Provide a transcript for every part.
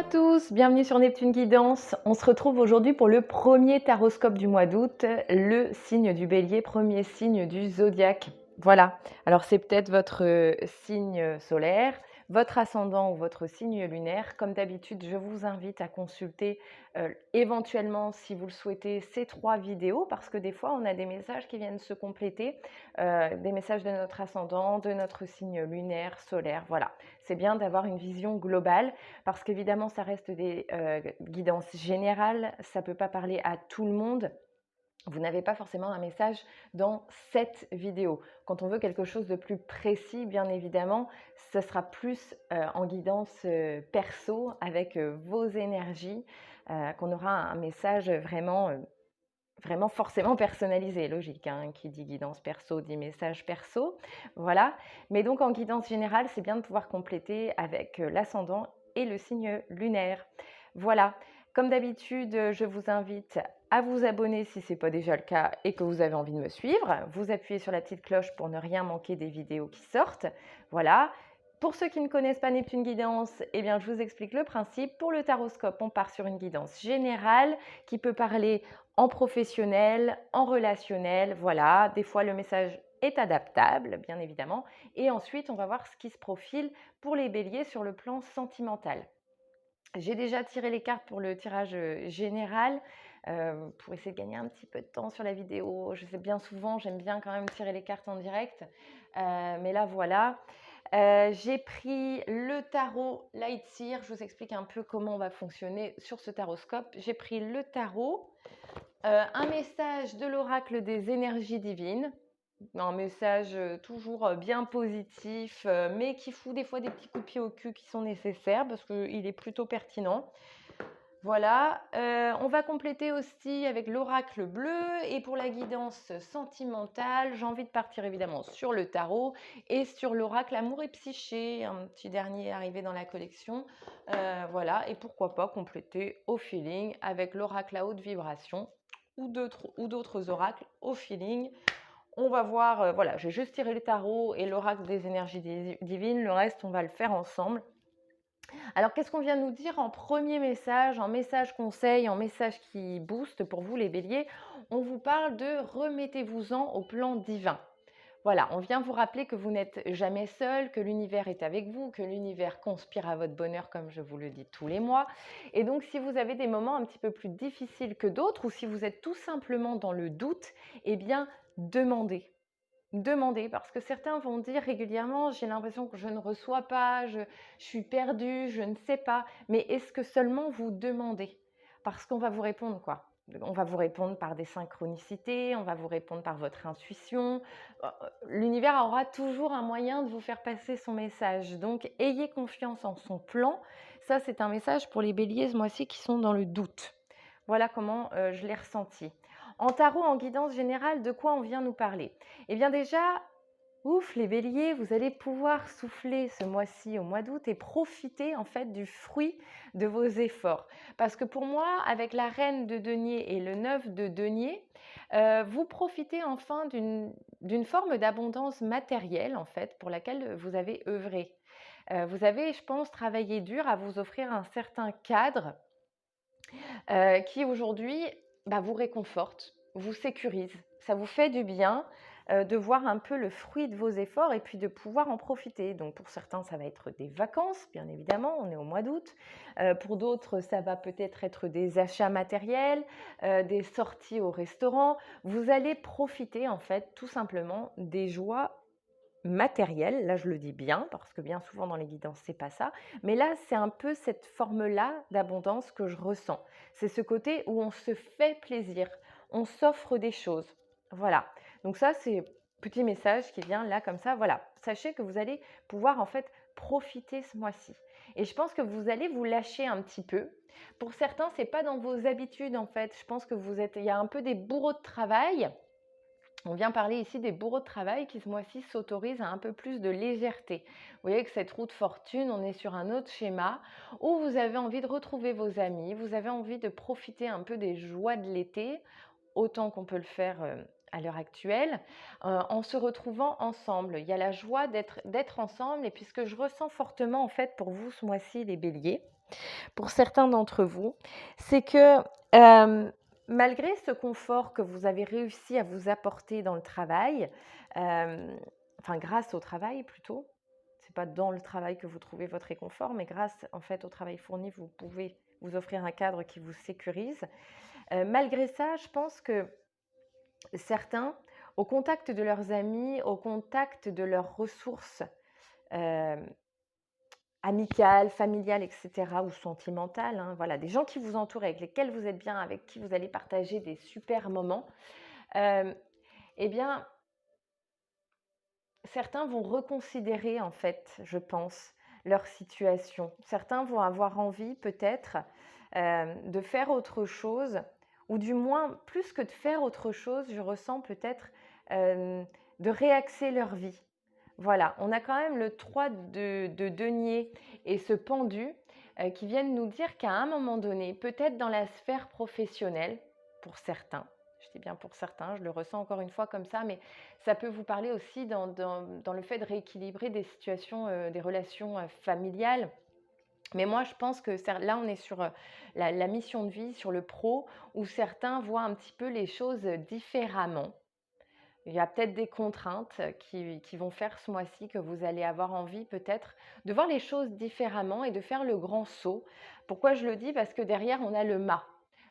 à tous, bienvenue sur Neptune Guidance. On se retrouve aujourd'hui pour le premier taroscope du mois d'août, le signe du Bélier, premier signe du zodiaque. Voilà, alors c'est peut-être votre signe solaire, votre ascendant ou votre signe lunaire. Comme d'habitude, je vous invite à consulter éventuellement, si vous le souhaitez, ces 3 vidéos parce que des fois, on a des messages qui viennent se compléter, des messages de notre ascendant, de notre signe lunaire, solaire, voilà. C'est bien d'avoir une vision globale parce qu'évidemment, ça reste des guidances générales, ça ne peut pas parler à tout le monde. Vous n'avez pas forcément un message dans cette vidéo. Quand on veut quelque chose de plus précis, bien évidemment, ça sera plus en guidance perso avec vos énergies, qu'on aura un message vraiment forcément personnalisé, logique, hein, qui dit guidance perso dit message perso, voilà. Mais donc en guidance générale, c'est bien de pouvoir compléter avec l'ascendant et le signe lunaire. Voilà, comme d'habitude, je vous invite à vous abonner si ce n'est pas déjà le cas et que vous avez envie de me suivre. Vous appuyez sur la petite cloche pour ne rien manquer des vidéos qui sortent. Voilà. Pour ceux qui ne connaissent pas Neptune Guidance, eh bien, je vous explique le principe. Pour le taroscope, on part sur une guidance générale qui peut parler en professionnel, en relationnel. Voilà, des fois le message est adaptable, bien évidemment. Et ensuite, on va voir ce qui se profile pour les béliers sur le plan sentimental. J'ai déjà tiré les cartes pour le tirage général pour essayer de gagner un petit peu de temps sur la vidéo. Je sais bien souvent, j'aime bien quand même tirer les cartes en direct. Mais là, voilà. J'ai pris le tarot Lightseer. Je vous explique un peu comment on va fonctionner sur ce taroscope. J'ai pris le tarot, un message de l'oracle des énergies divines. Un message toujours bien positif, mais qui fout des fois des petits coups de pied au cul qui sont nécessaires parce qu'il est plutôt pertinent. Voilà, on va compléter aussi avec l'oracle bleu et pour la guidance sentimentale, j'ai envie de partir évidemment sur le tarot et sur l'oracle amour et psyché, un petit dernier arrivé dans la collection. Voilà, et pourquoi pas compléter au feeling avec l'oracle à haute vibration ou d'autres oracles au feeling. On va voir, voilà, j'ai juste tiré le tarot et l'oracle des énergies divines, le reste on va le faire ensemble. Alors, qu'est-ce qu'on vient nous dire en premier message, en message conseil, en message qui booste pour vous les béliers? On vous parle de remettez-vous-en au plan divin. Voilà, on vient vous rappeler que vous n'êtes jamais seul, que l'univers est avec vous, que l'univers conspire à votre bonheur comme je vous le dis tous les mois. Et donc, si vous avez des moments un petit peu plus difficiles que d'autres ou si vous êtes tout simplement dans le doute, eh bien, demandez. Demandez, parce que certains vont dire régulièrement, j'ai l'impression que je ne reçois pas, je suis perdue, je ne sais pas. Mais est-ce que seulement vous demandez? Parce qu'on va vous répondre quoi? On va vous répondre par des synchronicités, on va vous répondre par votre intuition. L'univers aura toujours un moyen de vous faire passer son message. Donc, ayez confiance en son plan. Ça, c'est un message pour les béliers ce mois-ci qui sont dans le doute. Voilà comment je l'ai ressenti. En tarot, en guidance générale, de quoi on vient nous parler? Eh bien déjà, ouf, les béliers, vous allez pouvoir souffler ce mois-ci au mois d'août et profiter en fait du fruit de vos efforts. Parce que pour moi, avec la reine de denier et le 9 de denier, vous profitez enfin d'une forme d'abondance matérielle en fait pour laquelle vous avez œuvré. Vous avez, je pense, travaillé dur à vous offrir un certain cadre qui aujourd'hui vous réconforte, vous sécurise. Ça vous fait du bien de voir un peu le fruit de vos efforts et puis de pouvoir en profiter. Donc pour certains, ça va être des vacances, bien évidemment, on est au mois d'août. Pour d'autres, ça va peut-être être des achats matériels, des sorties au restaurant. Vous allez profiter en fait tout simplement des joies matériel, là je le dis bien, parce que bien souvent dans les guidances, c'est pas ça, mais là c'est un peu cette forme-là d'abondance que je ressens. C'est ce côté où on se fait plaisir, on s'offre des choses. Voilà. Donc ça, c'est petit message qui vient là comme ça. Voilà. Sachez que vous allez pouvoir en fait profiter ce mois-ci. Et je pense que vous allez vous lâcher un petit peu. Pour certains, c'est pas dans vos habitudes en fait. Je pense que il y a un peu des bourreaux de travail. On vient parler ici des bourreaux de travail qui ce mois-ci s'autorisent à un peu plus de légèreté. Vous voyez que cette roue de fortune, on est sur un autre schéma où vous avez envie de retrouver vos amis, vous avez envie de profiter un peu des joies de l'été, autant qu'on peut le faire à l'heure actuelle, en se retrouvant ensemble. Il y a la joie d'être ensemble et puis ce que je ressens fortement en fait pour vous ce mois-ci les béliers, pour certains d'entre vous, c'est que, malgré ce confort que vous avez réussi à vous apporter dans le travail, enfin grâce au travail plutôt, c'est pas dans le travail que vous trouvez votre réconfort, mais grâce en fait au travail fourni, vous pouvez vous offrir un cadre qui vous sécurise. Malgré ça, je pense que certains, au contact de leurs amis, au contact de leurs ressources, hem, amicales, familiales et cetera ou sentimentales, hein, voilà, des gens qui vous entourent, avec lesquels vous êtes bien, avec qui vous allez partager des super moments, hem, et bien, certains vont reconsidérer en fait, je pense, leur situation. Certains vont avoir envie peut-être, de faire autre chose ou du moins plus que de faire autre chose, je ressens peut-être, hem, de réaxer leur vie. Voilà, on a quand même le 3 de denier et ce pendu, qui viennent nous dire qu'à un moment donné, peut-être dans la sphère professionnelle, pour certains, je dis bien pour certains, je le ressens encore une fois comme ça, mais ça peut vous parler aussi dans le fait de rééquilibrer des situations, des relations, familiales. Mais moi, je pense que là, on est sur la mission de vie, sur le pro, où certains voient un petit peu les choses différemment. Il y a peut-être des contraintes qui vont faire ce mois-ci que vous allez avoir envie peut-être de voir les choses différemment et de faire le grand saut. Pourquoi je le dis? Parce que derrière, on a le mât.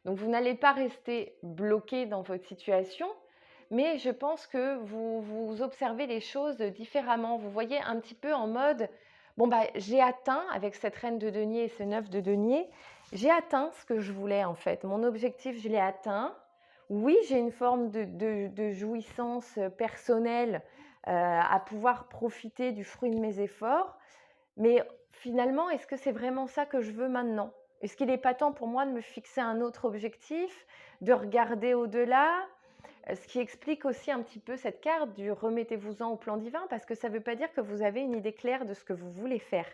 Donc, vous n'allez pas rester bloqué dans votre situation, mais je pense que vous observez les choses différemment. Vous voyez un petit peu en mode, bon, bah, j'ai atteint, avec cette reine de denier et ce 9 de denier, j'ai atteint ce que je voulais en fait. Mon objectif, je l'ai atteint. Oui, j'ai une forme de jouissance personnelle à pouvoir profiter du fruit de mes efforts, mais finalement, est-ce que c'est vraiment ça que je veux maintenant? Est-ce qu'il n'est pas temps pour moi de me fixer un autre objectif, de regarder au-delà? Ce qui explique aussi un petit peu cette carte du remettez-vous-en au plan divin, parce que ça ne veut pas dire que vous avez une idée claire de ce que vous voulez faire.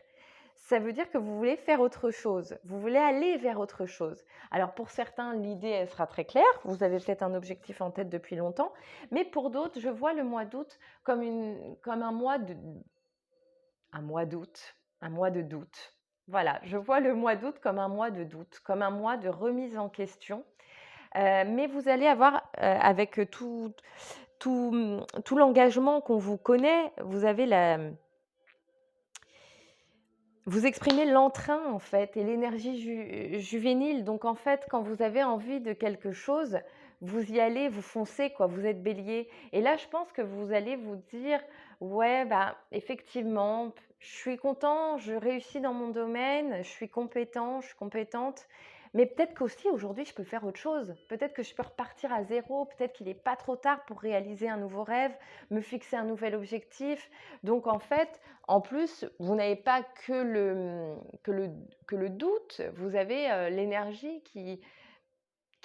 Ça veut dire que vous voulez faire autre chose, vous voulez aller vers autre chose. Alors pour certains, l'idée, elle sera très claire, vous avez peut-être un objectif en tête depuis longtemps, mais pour d'autres, je vois le mois d'août comme un mois d'août, un mois de doute. Voilà, je vois le mois d'août comme un mois de doute, comme un mois de remise en question. Mais vous allez avoir, avec tout l'engagement qu'on vous connaît, vous exprimez l'entrain en fait et l'énergie juvénile. Donc en fait, quand vous avez envie de quelque chose, vous y allez, vous foncez quoi, vous êtes bélier. Et là, je pense que vous allez vous dire: «Ouais, bah, effectivement, je suis content, je réussis dans mon domaine, je suis compétent, je suis compétente, mais peut-être qu'aussi aujourd'hui, je peux faire autre chose. Peut-être que je peux repartir à zéro, peut-être qu'il n'est pas trop tard pour réaliser un nouveau rêve, me fixer un nouvel objectif». Donc en fait, en plus, vous n'avez pas que le doute, vous avez, l'énergie qui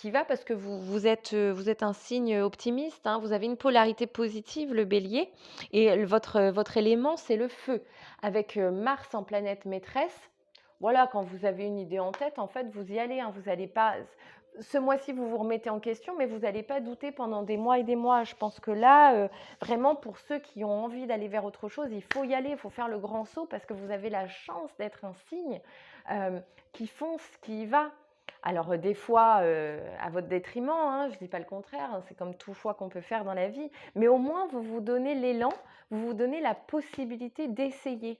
va parce que vous êtes un signe optimiste, hein. Vous avez une polarité positive, le bélier et votre élément, c'est le feu. Avec, Mars en planète maîtresse, voilà, quand vous avez une idée en tête, en fait, vous y allez, hein. Vous allez pas ce mois-ci, vous vous remettez en question, mais vous n'allez pas douter pendant des mois et des mois. Je pense que là, vraiment pour ceux qui ont envie d'aller vers autre chose, il faut y aller, il faut faire le grand saut parce que vous avez la chance d'être un signe, qui fonce, qui y va. Alors, des fois, à votre détriment, hein, je ne dis pas le contraire, hein, c'est comme tout choix qu'on peut faire dans la vie, mais au moins vous vous donnez l'élan, vous vous donnez la possibilité d'essayer.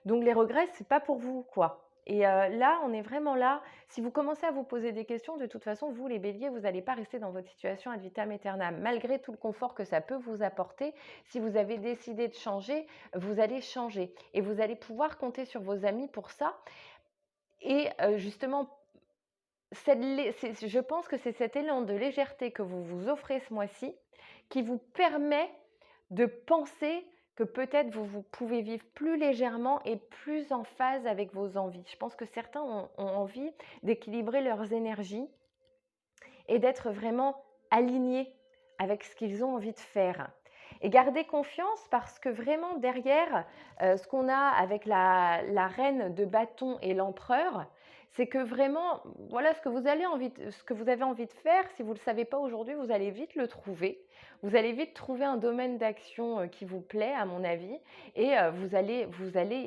Donc les regrets, c'est pas pour vous, quoi. Et là, on est vraiment là. Si vous commencez à vous poser des questions, de toute façon, vous, les béliers, vous n'allez pas rester dans votre situation ad vitam aeternam. Malgré tout le confort que ça peut vous apporter, si vous avez décidé de changer, vous allez changer. Et vous allez pouvoir compter sur vos amis pour ça. Et justement, je pense que c'est cet élan de légèreté que vous vous offrez ce mois-ci qui vous permet de penser que peut-être vous pouvez vivre plus légèrement et plus en phase avec vos envies. Je pense que certains ont envie d'équilibrer leurs énergies et d'être vraiment alignés avec ce qu'ils ont envie de faire. Et garder confiance parce que vraiment derrière, ce qu'on a avec la reine de bâton et l'empereur, c'est que vraiment, voilà ce que vous avez envie de faire, si vous ne le savez pas aujourd'hui, vous allez vite le trouver. Vous allez vite trouver un domaine d'action qui vous plaît, à mon avis, et vous allez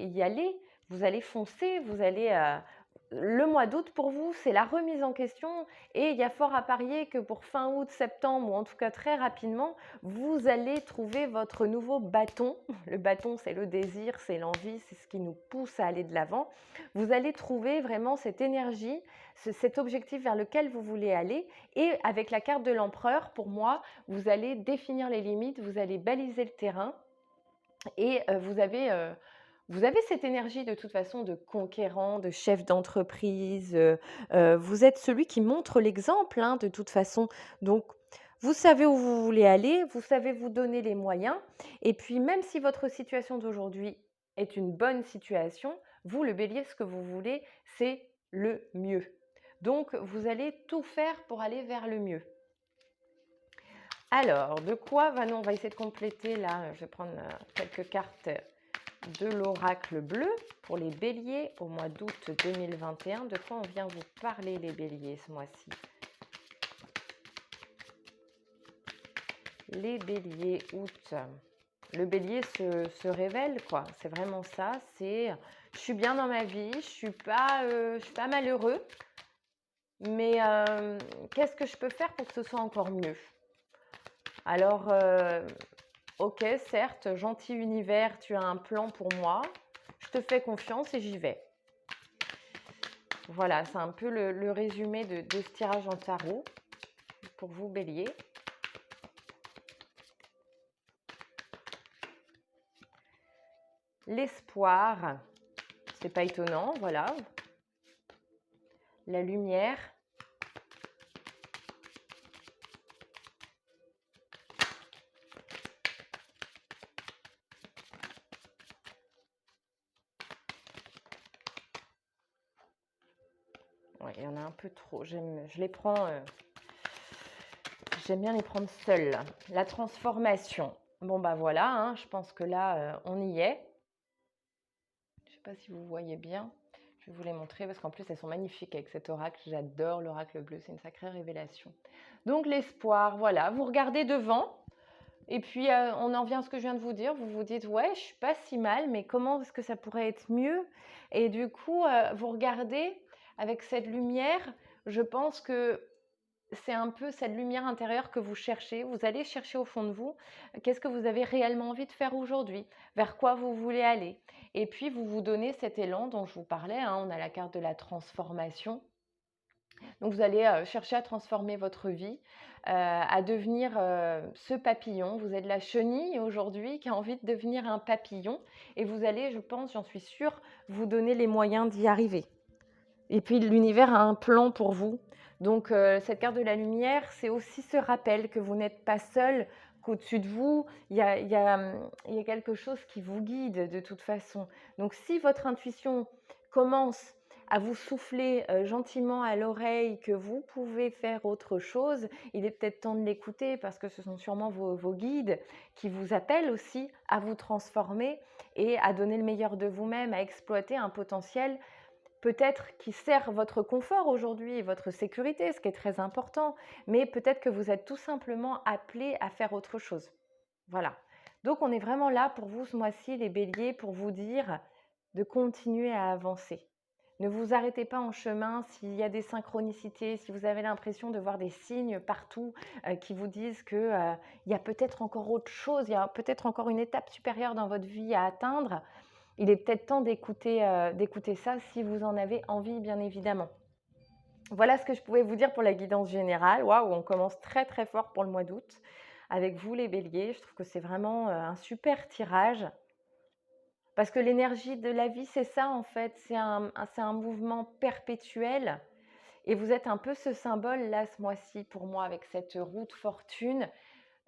y aller, vous allez foncer, le mois d'août pour vous, c'est la remise en question et il y a fort à parier que pour fin août, septembre ou en tout cas très rapidement, vous allez trouver votre nouveau bâton. Le bâton, c'est le désir, c'est l'envie, c'est ce qui nous pousse à aller de l'avant. Vous allez trouver vraiment cette énergie, cet objectif vers lequel vous voulez aller. Et avec la carte de l'empereur, pour moi, vous allez définir les limites, vous allez baliser le terrain et vous avez cette énergie de toute façon de conquérant, de chef d'entreprise. Vous êtes celui qui montre l'exemple, hein, de toute façon. Donc, vous savez où vous voulez aller, vous savez vous donner les moyens. Et puis, même si votre situation d'aujourd'hui est une bonne situation, vous, le bélier, ce que vous voulez, c'est le mieux. Donc, vous allez tout faire pour aller vers le mieux. Alors, de quoi va... Non, on va essayer de compléter là. Je vais prendre quelques cartes de l'oracle bleu pour les béliers au mois d'août 2021. De quoi on vient vous parler les béliers ce mois-ci? Les béliers août. Le bélier se révèle, quoi. C'est vraiment ça. C'est je suis bien dans ma vie, je suis pas malheureux, mais qu'est-ce que je peux faire pour que ce soit encore mieux? Alors, ok, certes, gentil univers, tu as un plan pour moi. Je te fais confiance et j'y vais. Voilà, c'est un peu le résumé de ce tirage en tarot pour vous, bélier. L'espoir, c'est pas étonnant, voilà. La lumière. Ouais, il y en a un peu trop. J'aime bien les prendre seuls. La transformation. Bon, bah voilà, hein, je pense que là, on y est. Je ne sais pas si vous voyez bien. Je vais vous les montrer parce qu'en plus, elles sont magnifiques avec cet oracle. J'adore l'oracle bleu, c'est une sacrée révélation. Donc, l'espoir, voilà. Vous regardez devant. Et puis, on en vient à ce que je viens de vous dire. Vous vous dites, ouais, je suis pas si mal, mais comment est-ce que ça pourrait être mieux? Et du coup, vous regardez avec cette lumière. Je pense que c'est un peu cette lumière intérieure que vous cherchez. Vous allez chercher au fond de vous, qu'est-ce que vous avez réellement envie de faire aujourd'hui? Vers quoi vous voulez aller? Et puis, vous vous donnez cet élan dont je vous parlais, hein. On a la carte de la transformation. Donc, vous allez chercher à transformer votre vie, à devenir ce papillon. Vous êtes la chenille aujourd'hui qui a envie de devenir un papillon. Et vous allez, je pense, j'en suis sûre, vous donner les moyens d'y arriver. Et puis, l'univers a un plan pour vous. Donc, cette carte de la lumière, c'est aussi ce rappel que vous n'êtes pas seul, qu'au-dessus de vous, il y a quelque chose qui vous guide de toute façon. Donc, si votre intuition commence à vous souffler gentiment à l'oreille que vous pouvez faire autre chose, il est peut-être temps de l'écouter parce que ce sont sûrement vos guides qui vous appellent aussi à vous transformer et à donner le meilleur de vous-même, à exploiter un potentiel peut-être qui sert votre confort aujourd'hui et votre sécurité, ce qui est très important, mais peut-être que vous êtes tout simplement appelé à faire autre chose. Voilà. Donc on est vraiment là pour vous ce mois-ci, les béliers, pour vous dire de continuer à avancer. Ne vous arrêtez pas en chemin s'il y a des synchronicités, si vous avez l'impression de voir des signes partout qui vous disent qu'il y a peut-être encore autre chose, il y a peut-être encore une étape supérieure dans votre vie à atteindre. Il est peut-être temps d'écouter ça si vous en avez envie, bien évidemment. Voilà ce que je pouvais vous dire pour la guidance générale. Waouh, on commence très très fort pour le mois d'août avec vous les béliers. Je trouve que c'est vraiment un super tirage. Parce que l'énergie de la vie, c'est ça en fait. C'est un mouvement perpétuel. Et vous êtes un peu ce symbole là ce mois-ci pour moi avec cette roue de fortune.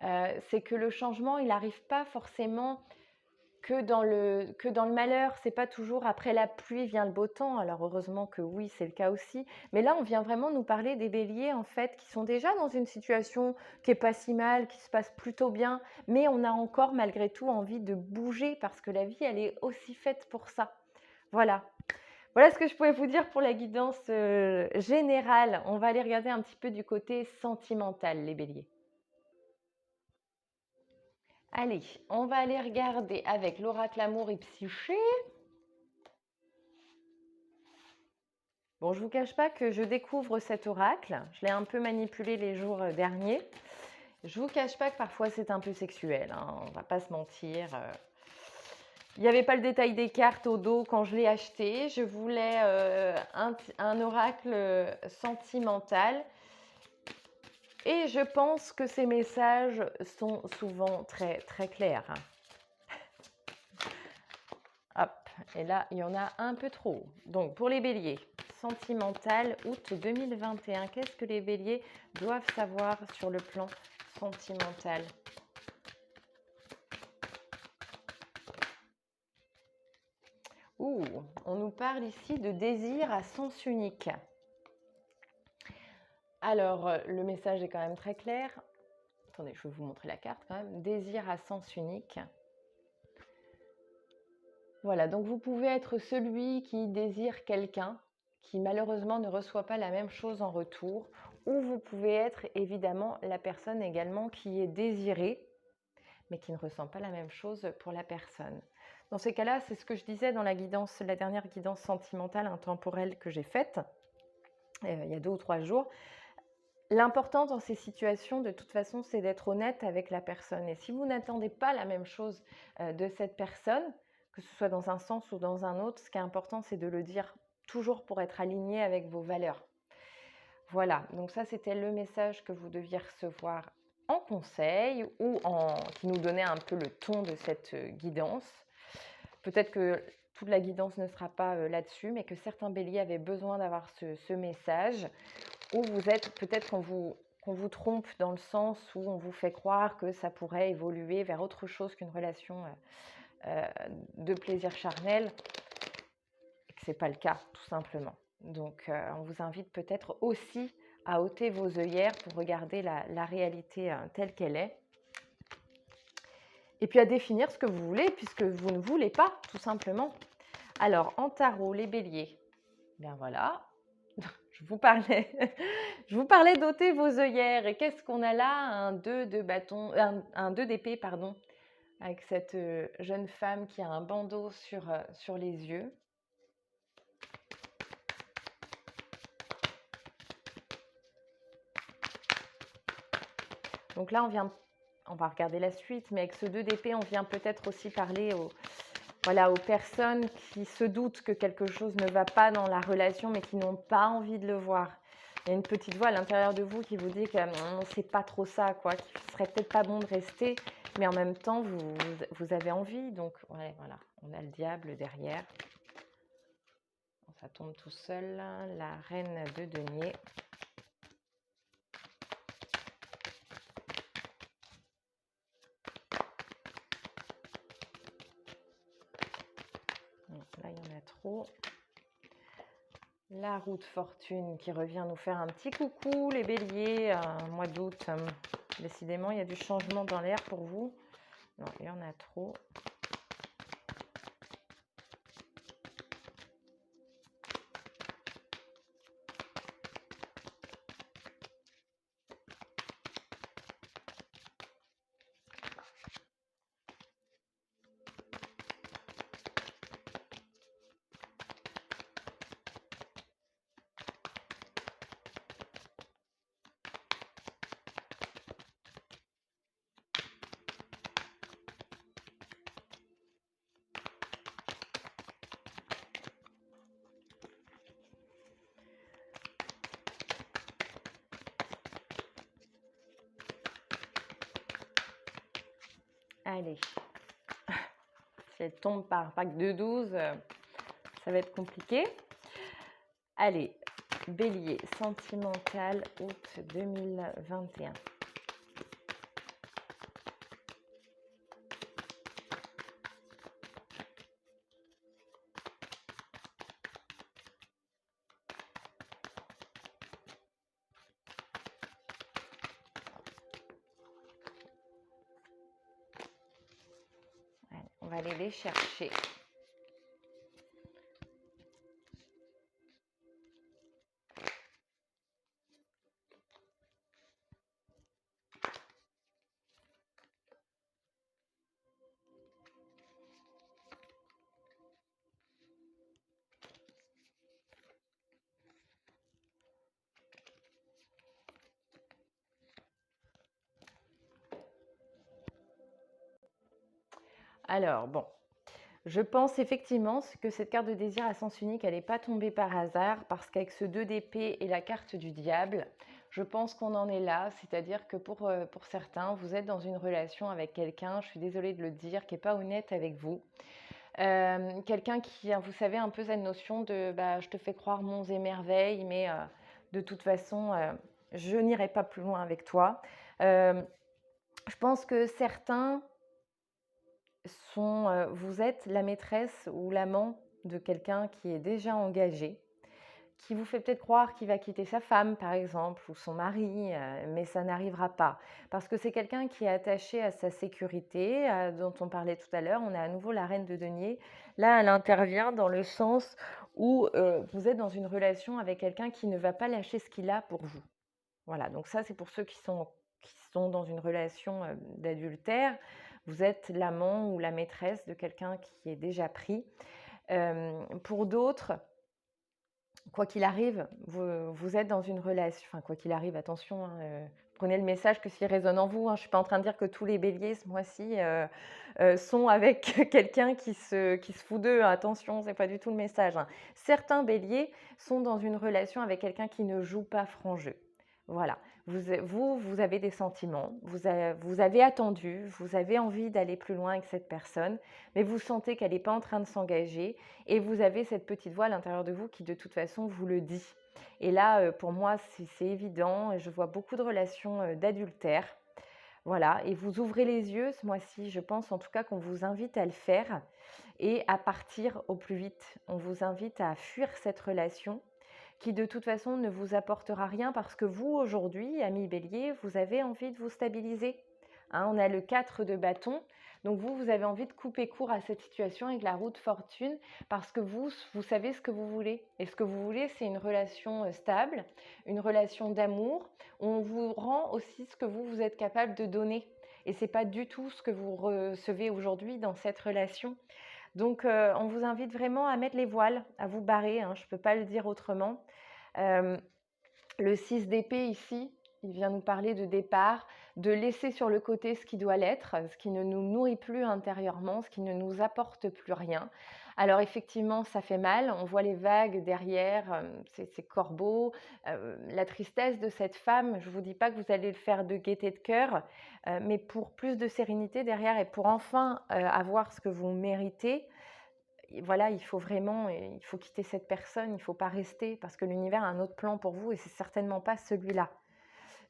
C'est que le changement, il n'arrive pas forcément que dans le malheur. C'est pas toujours après la pluie vient le beau temps. Alors heureusement que oui, c'est le cas aussi. Mais là, on vient vraiment nous parler des béliers en fait qui sont déjà dans une situation qui est pas si mal, qui se passe plutôt bien, mais on a encore malgré tout envie de bouger parce que la vie, elle est aussi faite pour ça. Voilà. Voilà ce que je pouvais vous dire pour la guidance générale. On va aller regarder un petit peu du côté sentimental, les béliers. Allez, on va aller regarder avec l'oracle amour et psyché. Bon, je ne vous cache pas que je découvre cet oracle. Je l'ai un peu manipulé les jours derniers. Je ne vous cache pas que parfois c'est un peu sexuel, hein, on ne va pas se mentir. Il n'y avait pas le détail des cartes au dos quand je l'ai acheté. Je voulais un oracle sentimental. Et je pense que ces messages sont souvent très, très clairs. Hop, et là, il y en a un peu trop. Donc, pour les béliers, sentimental, août 2021, qu'est-ce que les béliers doivent savoir sur le plan sentimental? Ouh, on nous parle ici de désir à sens unique. Alors, le message est quand même très clair. Attendez, je vais vous montrer la carte quand même. Désir à sens unique. Voilà, donc vous pouvez être celui qui désire quelqu'un, qui malheureusement ne reçoit pas la même chose en retour, ou vous pouvez être évidemment la personne également qui est désirée, mais qui ne ressent pas la même chose pour la personne. Dans ces cas-là, c'est ce que je disais dans la guidance, la dernière guidance sentimentale intemporelle que j'ai faite, il y a 2 ou 3 jours. L'important dans ces situations, de toute façon, c'est d'être honnête avec la personne. Et si vous n'attendez pas la même chose de cette personne, que ce soit dans un sens ou dans un autre, ce qui est important, c'est de le dire toujours pour être aligné avec vos valeurs. Voilà, donc ça, c'était le message que vous deviez recevoir en conseil ou qui nous donnait un peu le ton de cette guidance. Peut-être que toute la guidance ne sera pas là-dessus, mais que certains béliers avaient besoin d'avoir ce message. Ou vous êtes peut-être qu'on vous trompe dans le sens où on vous fait croire que ça pourrait évoluer vers autre chose qu'une relation de plaisir charnel, et que ce n'est pas le cas, tout simplement. Donc, on vous invite peut-être aussi à ôter vos œillères pour regarder la réalité telle qu'elle est. Et puis à définir ce que vous voulez, puisque vous ne voulez pas, tout simplement. Alors, en tarot, les béliers, bien voilà, je vous parlais d'ôter vos œillères. Et qu'est-ce qu'on a là? Un 2 de bâton, un 2 d'épée, pardon, avec cette jeune femme qui a un bandeau sur les yeux. Donc là, on va regarder la suite, mais avec ce 2 d'épée, on vient peut-être aussi parler aux personnes qui se doutent que quelque chose ne va pas dans la relation, mais qui n'ont pas envie de le voir. Il y a une petite voix à l'intérieur de vous qui vous dit que c'est pas trop ça, quoi, qu'il serait peut-être pas bon de rester, mais en même temps, vous avez envie. Donc, ouais, voilà, on a le diable derrière. Ça tombe tout seul, la reine de denier. Donc là, il y en a trop. La roue de fortune qui revient nous faire un petit coucou, les béliers, mois d'août. Décidément, il y a du changement dans l'air pour vous. Non, il y en a trop. Allez, si elle tombe par pack de 12, ça va être compliqué. Allez, bélier, sentimental, août 2021. Allez, on va aller les chercher. Alors bon, je pense effectivement que cette carte de désir à sens unique, elle n'est pas tombée par hasard parce qu'avec ce 2 d'épée et la carte du diable, je pense qu'on en est là. C'est-à-dire que pour certains, vous êtes dans une relation avec quelqu'un, je suis désolée de le dire, qui n'est pas honnête avec vous. Quelqu'un qui, vous savez, un peu cette notion de bah, je te fais croire monts et merveilles, mais de toute façon, je n'irai pas plus loin avec toi. Euh, je pense que certains vous êtes la maîtresse ou l'amant de quelqu'un qui est déjà engagé, qui vous fait peut-être croire qu'il va quitter sa femme, par exemple, ou son mari, mais ça n'arrivera pas. Parce que c'est quelqu'un qui est attaché à sa sécurité, dont on parlait tout à l'heure. On a à nouveau la reine de denier. Là, elle intervient dans le sens où vous êtes dans une relation avec quelqu'un qui ne va pas lâcher ce qu'il a pour vous. Voilà, donc ça, c'est pour ceux qui sont dans une relation d'adultère. Vous êtes l'amant ou la maîtresse de quelqu'un qui est déjà pris. Pour d'autres, quoi qu'il arrive, vous êtes dans une relation, enfin quoi qu'il arrive, attention, hein, prenez le message que s'il résonne en vous, hein. Je ne suis pas en train de dire que tous les béliers ce mois-ci sont avec quelqu'un qui se fout d'eux, attention, c'est pas du tout le message, hein. Certains béliers sont dans une relation avec quelqu'un qui ne joue pas franc jeu. Voilà, vous avez des sentiments, vous avez attendu, vous avez envie d'aller plus loin avec cette personne, mais vous sentez qu'elle n'est pas en train de s'engager et vous avez cette petite voix à l'intérieur de vous qui de toute façon vous le dit. Et là, pour moi, c'est évident, et je vois beaucoup de relations d'adultère. Voilà, et vous ouvrez les yeux ce mois-ci, je pense en tout cas qu'on vous invite à le faire et à partir au plus vite. On vous invite à fuir cette relation qui de toute façon ne vous apportera rien parce que vous, aujourd'hui, ami Bélier, vous avez envie de vous stabiliser. Hein, on a le 4 de bâton, donc vous avez envie de couper court à cette situation avec la roue de fortune parce que vous savez ce que vous voulez. Et ce que vous voulez, c'est une relation stable, une relation d'amour. On vous rend aussi ce que vous êtes capable de donner. Et ce n'est pas du tout ce que vous recevez aujourd'hui dans cette relation. Donc, on vous invite vraiment à mettre les voiles, à vous barrer, hein, je ne peux pas le dire autrement. Le 6 d'épée ici, il vient nous parler de départ, de laisser sur le côté ce qui doit l'être, ce qui ne nous nourrit plus intérieurement, ce qui ne nous apporte plus rien. Alors effectivement, ça fait mal, on voit les vagues derrière, ces corbeaux, la tristesse de cette femme. Je ne vous dis pas que vous allez le faire de gaieté de cœur, mais pour plus de sérénité derrière et pour enfin avoir ce que vous méritez, voilà, il faut quitter cette personne, il ne faut pas rester parce que l'univers a un autre plan pour vous et c'est certainement pas celui-là.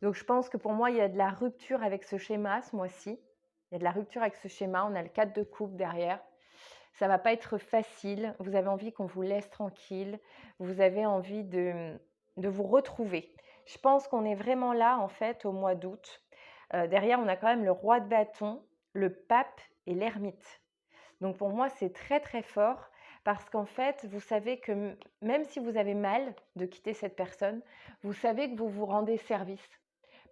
Donc je pense que pour moi, il y a de la rupture avec ce schéma ce mois-ci. Il y a de la rupture avec ce schéma, on a le 4 de coupe derrière. Ça va pas être facile, vous avez envie qu'on vous laisse tranquille, vous avez envie de vous retrouver. Je pense qu'on est vraiment là en fait au mois d'août. Derrière, on a quand même le roi de bâton, le pape et l'ermite. Donc pour moi, c'est très très fort parce qu'en fait, vous savez que même si vous avez mal de quitter cette personne, vous savez que vous vous rendez service.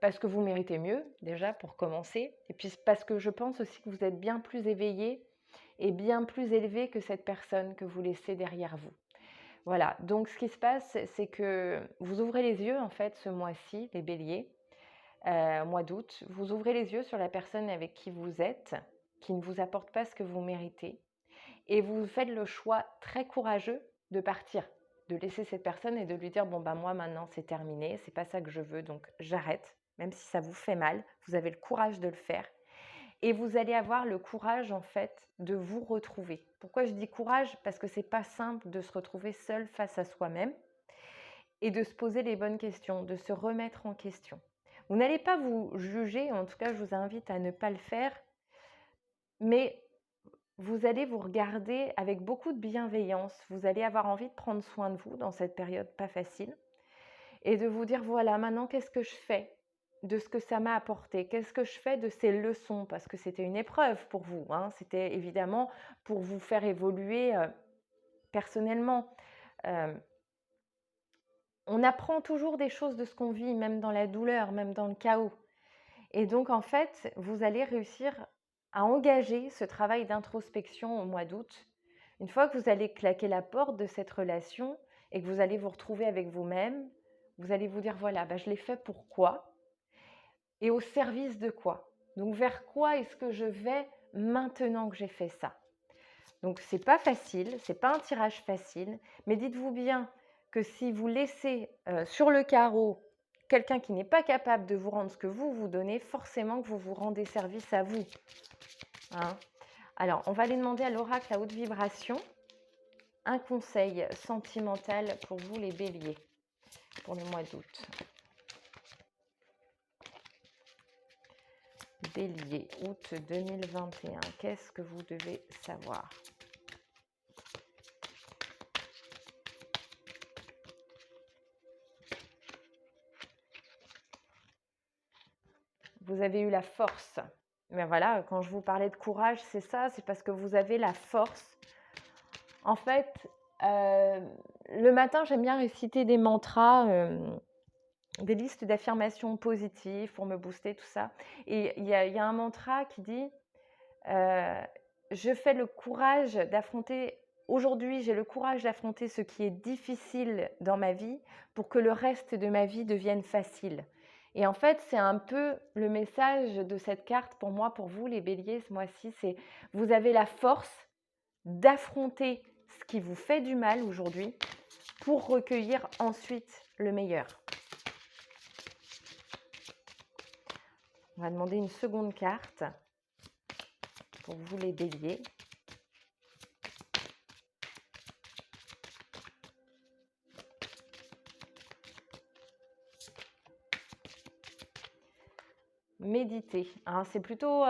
Parce que vous méritez mieux, déjà, pour commencer. Et puis parce que je pense aussi que vous êtes bien plus éveillé et bien plus élevé que cette personne que vous laissez derrière vous. Voilà, donc ce qui se passe, c'est que vous ouvrez les yeux, en fait, ce mois-ci, les béliers, mois d'août, vous ouvrez les yeux sur la personne avec qui vous êtes, qui ne vous apporte pas ce que vous méritez. Et vous faites le choix très courageux de partir, de laisser cette personne et de lui dire bon bah moi maintenant c'est terminé, c'est pas ça que je veux donc j'arrête, même si ça vous fait mal, vous avez le courage de le faire et vous allez avoir le courage en fait de vous retrouver. Pourquoi je dis courage? Parce que c'est pas simple de se retrouver seul face à soi-même et de se poser les bonnes questions, de se remettre en question. Vous n'allez pas vous juger, en tout cas je vous invite à ne pas le faire, mais vous allez vous regarder avec beaucoup de bienveillance. Vous allez avoir envie de prendre soin de vous dans cette période pas facile et de vous dire voilà, maintenant qu'est-ce que je fais de ce que ça m'a apporté? Qu'est-ce que je fais de ces leçons? Parce que c'était une épreuve pour vous, hein. C'était évidemment pour vous faire évoluer personnellement. Euh, on apprend toujours des choses de ce qu'on vit, même dans la douleur, même dans le chaos. Et donc, en fait, vous allez réussir à engager ce travail d'introspection au mois d'août. Une fois que vous allez claquer la porte de cette relation et que vous allez vous retrouver avec vous-même, vous allez vous dire, voilà, bah, je l'ai fait pour quoi et au service de quoi? Donc, vers quoi est-ce que je vais maintenant que j'ai fait ça. Donc, c'est pas facile, c'est pas un tirage facile, mais dites-vous bien que si vous laissez sur le carreau quelqu'un qui n'est pas capable de vous rendre ce que vous vous donnez, forcément que vous vous rendez service à vous. Hein. Alors, on va aller demander à l'oracle à haute vibration un conseil sentimental pour vous les béliers, pour le mois d'août. Bélier, août 2021, qu'est-ce que vous devez savoir? Vous avez eu la force. Mais voilà, quand je vous parlais de courage, c'est ça, c'est parce que vous avez la force. En fait, le matin, j'aime bien réciter des mantras, des listes d'affirmations positives pour me booster, tout ça. Et il y a un mantra qui dit je fais le courage d'affronter, aujourd'hui, j'ai le courage d'affronter ce qui est difficile dans ma vie pour que le reste de ma vie devienne facile. Et en fait, c'est un peu le message de cette carte pour moi, pour vous, les béliers, ce mois-ci, c'est vous avez la force d'affronter ce qui vous fait du mal aujourd'hui pour recueillir ensuite le meilleur. On va demander une seconde carte pour vous les béliers. Méditer. Hein, c'est plutôt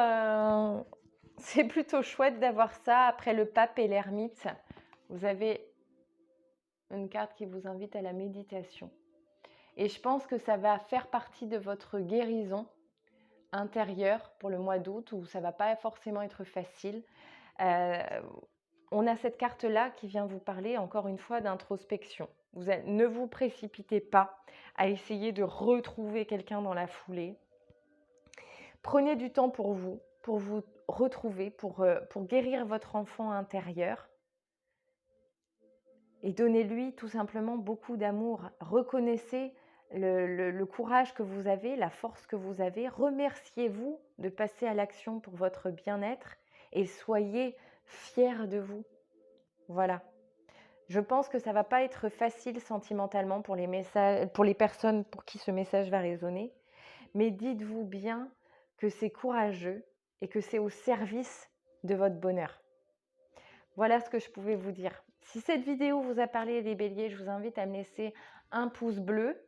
chouette d'avoir ça après le pape et l'ermite. Vous avez une carte qui vous invite à la méditation. Et je pense que ça va faire partie de votre guérison intérieure pour le mois d'août où ça ne va pas forcément être facile. On a cette carte-là qui vient vous parler encore une fois d'introspection. Ne vous précipitez pas à essayer de retrouver quelqu'un dans la foulée. Prenez du temps pour vous retrouver, pour guérir votre enfant intérieur. Et donnez-lui tout simplement beaucoup d'amour. Reconnaissez le courage que vous avez, la force que vous avez. Remerciez-vous de passer à l'action pour votre bien-être et soyez fiers de vous. Voilà. Je pense que ça ne va pas être facile sentimentalement pour les personnes pour qui ce message va résonner. Mais dites-vous bien que c'est courageux et que c'est au service de votre bonheur. Voilà ce que je pouvais vous dire. Si cette vidéo vous a parlé les béliers, je vous invite à me laisser un pouce bleu,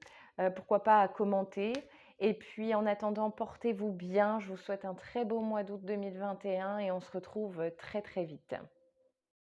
pourquoi pas à commenter. Et puis en attendant, portez-vous bien. Je vous souhaite un très beau mois d'août 2021 et on se retrouve très très vite.